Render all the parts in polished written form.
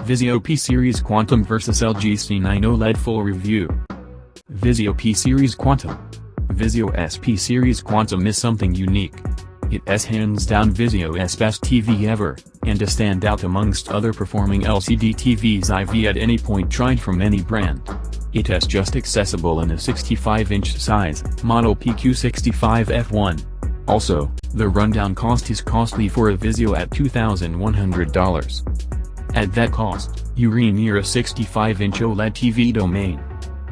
Vizio P-Series Quantum vs LG C9 OLED Full Review. Vizio P-Series Quantum. Vizio P-Series Quantum is something unique. It's hands down Vizio's best TV ever, and a standout amongst other performing LCD TVs I've at any point tried from any brand. It is just accessible in a 65-inch size, model PQ65F1. Also, the rundown cost is costly for a Vizio at $2,100. At that cost, you're near a 65-inch OLED TV domain.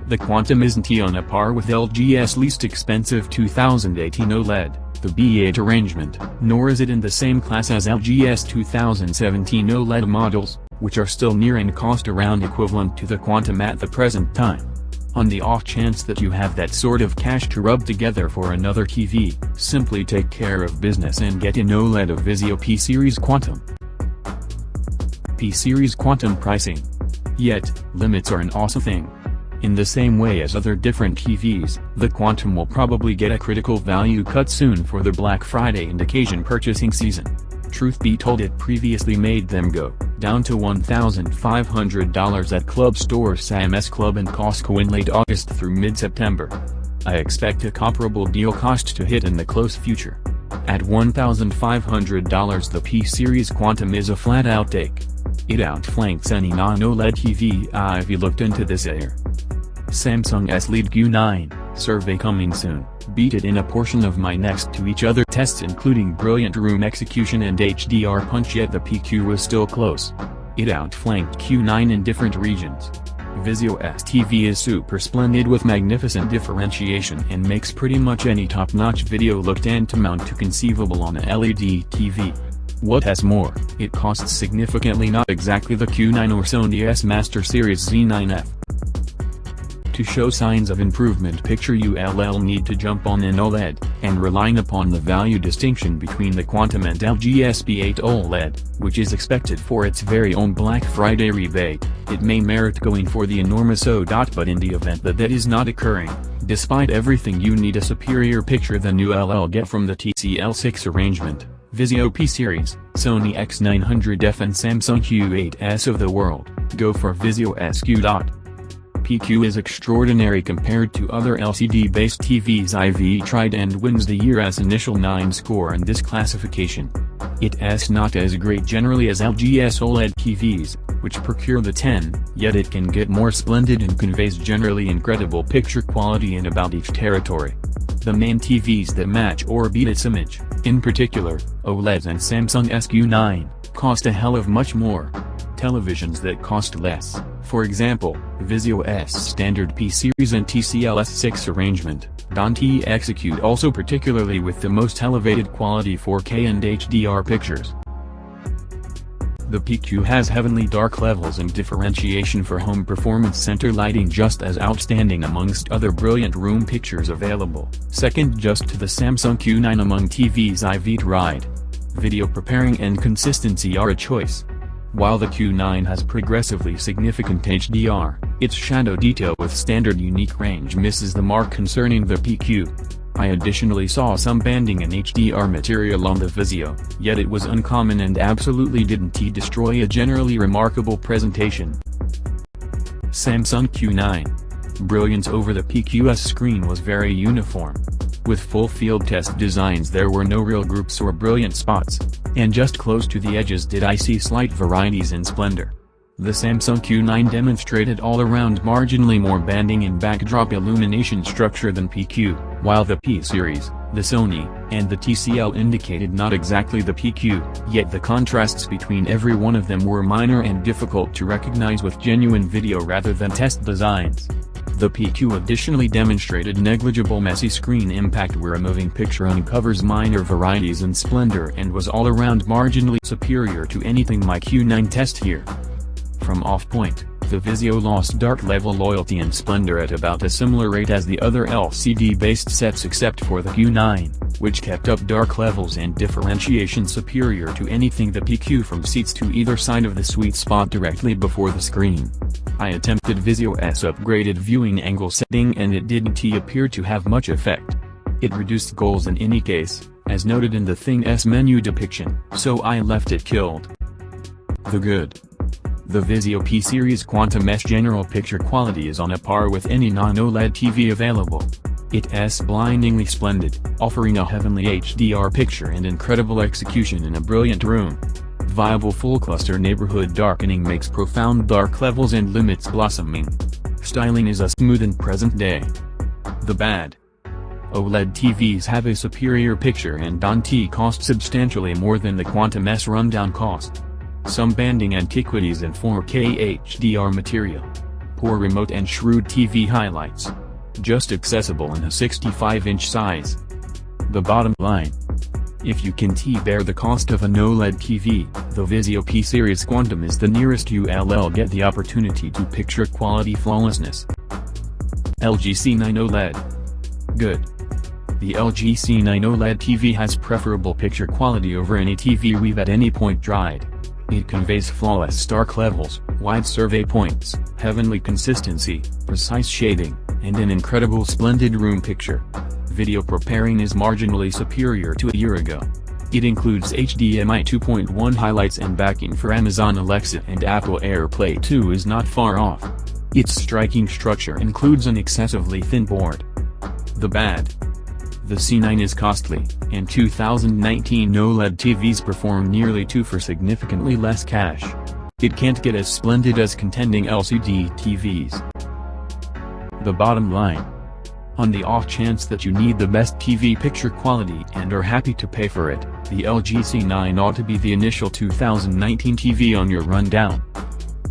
The Quantum isn't on a par with LG's least expensive 2018 OLED, the B8 arrangement, nor is it in the same class as LG's 2017 OLED models, which are still near in cost around equivalent to the Quantum at the present time. On the off chance that you have that sort of cash to rub together for another TV, simply take care of business and get an OLED of Vizio P-Series Quantum. P-Series Quantum pricing. Yet, limits are an awesome thing. In the same way as other different TVs, the Quantum will probably get a critical value cut soon for the Black Friday and occasion purchasing season. Truth be told, it previously made them go down to $1,500 at club stores Sam's Club and Costco in late August through mid-September. I expect a comparable deal cost to hit in the close future. At $1,500 the P-Series Quantum is a flat-out take. It outflanks any non-OLED TV I've looked into this year. Samsung's lead Q9 survey coming soon beat it in a portion of my next to each other tests, including brilliant room execution and HDR punch, yet the PQ was still close. It outflanked Q9 in different regions. Vizio's TV is super splendid with magnificent differentiation and makes pretty much any top-notch video look tantamount to conceivable on a LED TV. What's more, it costs significantly not exactly the Q9 or Sony's Master Series Z9F. To show signs of improvement, picture you'll need to jump on an OLED, and relying upon the value distinction between the Quantum and LG's B8 OLED, which is expected for its very own Black Friday rebate, it may merit going for the enormous O. But in the event that is not occurring, despite everything, you need a superior picture than you'll get from the TCL6 arrangement, Vizio P-Series, Sony X900F and Samsung Q8S of the world. Go for Vizio Q. PQ is extraordinary compared to other LCD-based TVs I've tried and wins the year's initial 9 score in this classification. It's not as great generally as LG's OLED TVs, which procure the 10, yet it can get more splendid and conveys generally incredible picture quality in about each territory. The main TVs that match or beat its image, in particular, OLEDs and Samsung's Q9, cost a hell of much more. Televisions that cost less, for example, Vizio's standard P-Series and TCL6 arrangement, don't execute also particularly with the most elevated quality 4K and HDR pictures. The PQ has heavenly dark levels and differentiation for home performance center lighting just as outstanding amongst other brilliant room pictures available, second just to the Samsung Q9 among TVs I've tried. Video preparing and consistency are a choice. While the Q9 has progressively significant HDR, its shadow detail with standard unique range misses the mark concerning the PQ. I additionally saw some banding in HDR material on the Vizio, yet it was uncommon and absolutely didn't destroy a generally remarkable presentation. Samsung Q9. Brilliance over the PQ's screen was very uniform. With full field test designs there were no real groups or brilliant spots, and just close to the edges did I see slight varieties in splendor. The Samsung Q9 demonstrated all-around marginally more banding and backdrop illumination structure than PQ, while the P-Series, the Sony, and the TCL indicated not exactly the PQ, yet the contrasts between every one of them were minor and difficult to recognize with genuine video rather than test designs. The PQ additionally demonstrated negligible messy screen impact where a moving picture uncovers minor varieties in splendor and was all around marginally superior to anything my Q9 test here. From off-point, the Vizio lost dark level loyalty and splendor at about a similar rate as the other LCD-based sets except for the Q9, which kept up dark levels and differentiation superior to anything the PQ from seats to either side of the sweet spot directly before the screen. I attempted Vizio's upgraded viewing angle setting and it didn't appear to have much effect. It reduced goals in any case, as noted in the Thing's menu depiction, so I left it killed. The good. The Vizio P-Series Quantum S general picture quality is on a par with any non-OLED TV available. It's blindingly splendid, offering a heavenly HDR picture and incredible execution in a brilliant room. Viable full-cluster neighborhood darkening makes profound dark levels and limits blossoming. Styling is a smooth and present day. The bad. OLED TVs have a superior picture and cost substantially more than the Quantum S rundown cost. Some banding antiquities in 4K HDR material. Poor remote and shrewd TV highlights. Just accessible in a 65-inch size. The bottom line. If you can bear the cost of an OLED TV, the Vizio P-Series Quantum is the nearest you'll get the opportunity to picture quality flawlessness. LG C9 OLED. Good. The LG C9 OLED TV has preferable picture quality over any TV we've at any point tried. It conveys flawless stark levels, wide survey points, heavenly consistency, precise shading, and an incredible splendid room picture. Video preparing is marginally superior to a year ago. It includes HDMI 2.1 highlights and backing for Amazon Alexa, and Apple AirPlay 2 is not far off. Its striking structure includes an excessively thin board. The bad. The C9 is costly, and 2019 OLED TVs perform nearly 2 for significantly less cash. It can't get as splendid as contending LCD TVs. The bottom line. On the off chance that you need the best TV picture quality and are happy to pay for it, the LG C9 ought to be the initial 2019 TV on your rundown.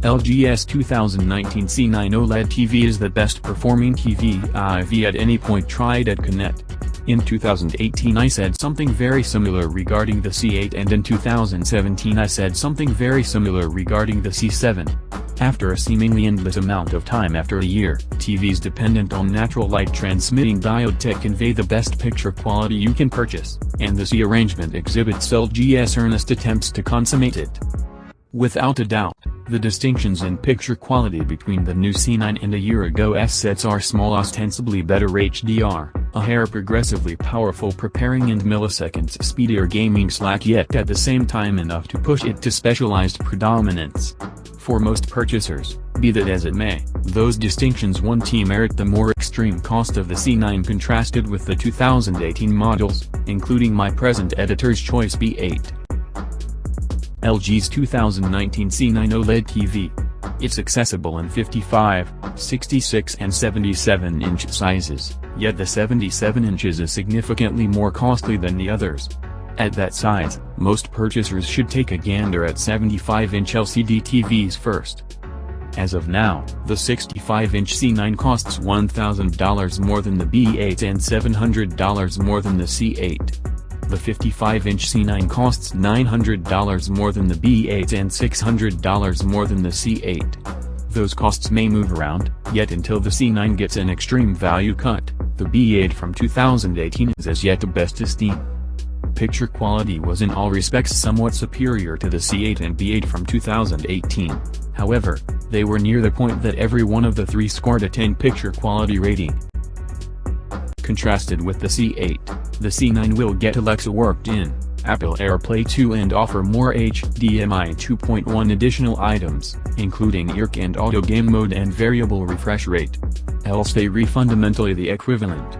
LG's 2019 C9 OLED TV is the best performing TV I've at any point tried at Connect. In 2018 I said something very similar regarding the C8, and in 2017 I said something very similar regarding the C7. After a seemingly endless amount of time, after a year, TVs dependent on natural light transmitting diode tech convey the best picture quality you can purchase, and the C arrangement exhibits LG's earnest attempts to consummate it. Without a doubt, the distinctions in picture quality between the new C9 and a year ago's sets are small, ostensibly better HDR, a hair progressively powerful preparing, and milliseconds speedier gaming slack, yet at the same time enough to push it to specialized predominance. For most purchasers, be that as it may, those distinctions merit the more extreme cost of the C9 contrasted with the 2018 models, including my present editor's choice B8. LG's 2019 C9 OLED TV. It's accessible in 55, 66 and 77-inch sizes, yet the 77 inches is significantly more costly than the others. At that size, most purchasers should take a gander at 75-inch LCD TVs first. As of now, the 65-inch C9 costs $1,000 more than the B8 and $700 more than the C8. The 55-inch C9 costs $900 more than the B8 and $600 more than the C8. Those costs may move around, yet until the C9 gets an extreme value cut, the B8 from 2018 is as yet the best esteem. Picture quality was in all respects somewhat superior to the C8 and B8 from 2018, however, they were near the point that every one of the three scored a 10 picture quality rating. Contrasted with the C8, the C9 will get Alexa worked in, Apple AirPlay 2 and offer more HDMI 2.1 additional items, including ear and audio game mode and variable refresh rate. Else they fundamentally the equivalent.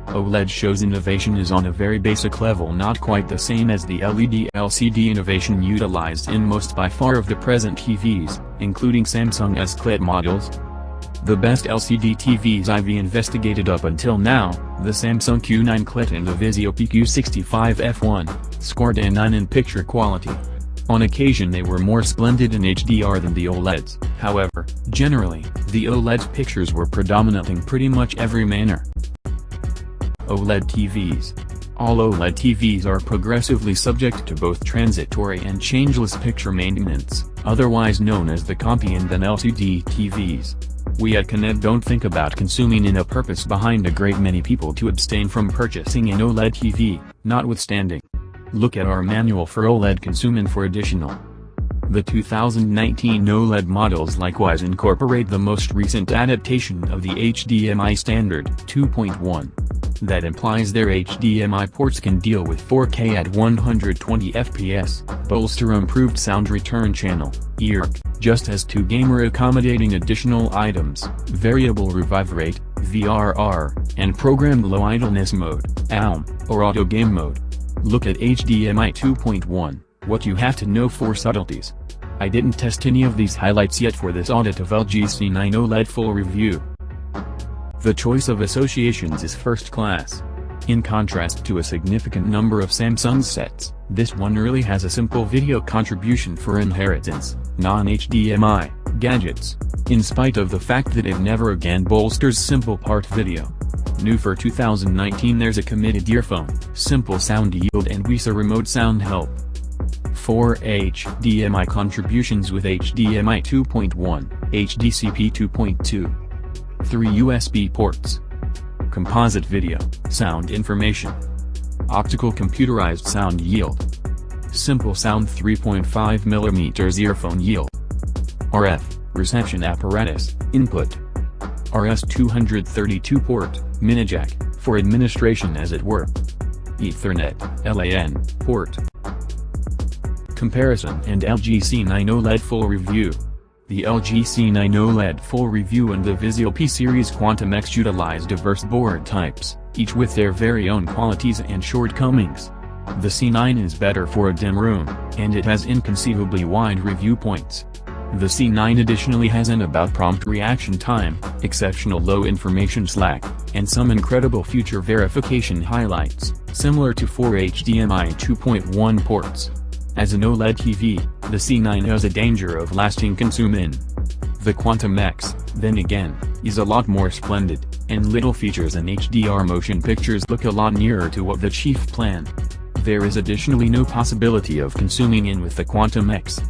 OLED shows innovation is on a very basic level, not quite the same as the LED LCD innovation utilized in most by far of the present TVs, including Samsung's QLED models. The best LCD TVs I've investigated up until now, the Samsung Q9 QLED and the Vizio PQ65F1, scored a 9 in picture quality. On occasion they were more splendid in HDR than the OLEDs, however, generally, the OLED pictures were predominant in pretty much every manner. OLED TVs. All OLED TVs are progressively subject to both transitory and changeless picture maintenance, otherwise known as the copy and then LCD TVs. We at Connect don't think about consuming in a purpose behind a great many people to abstain from purchasing an OLED TV, notwithstanding. Look at our manual for OLED consumption for additional. The 2019 OLED models likewise incorporate the most recent adaptation of the HDMI standard 2.1. That implies their HDMI ports can deal with 4K at 120 FPS, bolster improved sound return channel, ERC, just as two gamer accommodating additional items, variable revive rate, VRR, and programmed low idleness mode, ALM, or auto game mode. Look at HDMI 2.1, what you have to know for subtleties. I didn't test any of these highlights yet for this audit of LG C9 OLED full review. The choice of associations is first class. In contrast to a significant number of Samsung's sets, this one really has a simple video contribution for inheritance, non-HDMI, gadgets, in spite of the fact that it never again bolsters simple part video. New for 2019, there's a committed earphone, simple sound yield, and WiSA remote sound help. 4 HDMI contributions with HDMI 2.1, HDCP 2.2. 3 USB ports. Composite video, sound information. Optical computerized sound yield. Simple sound 3.5mm earphone yield. RF, reception apparatus, input. RS-232 port, mini jack, for administration as it were. Ethernet, LAN, port. Comparison and LG C9 OLED full review. The LG C9 OLED full review and the Vizio P series Quantum X utilize diverse board types, each with their very own qualities and shortcomings. The C9 is better for a dim room, and it has inconceivably wide review points. The C9 additionally has an about prompt reaction time, exceptional low information slack, and some incredible feature verification highlights, similar to 4 HDMI 2.1 ports. As an OLED TV, the C9 has a danger of lasting consume in. The Quantum X, then again, is a lot more splendid, and little features and HDR motion pictures look a lot nearer to what the chief planned. There is additionally no possibility of consuming in with the Quantum X.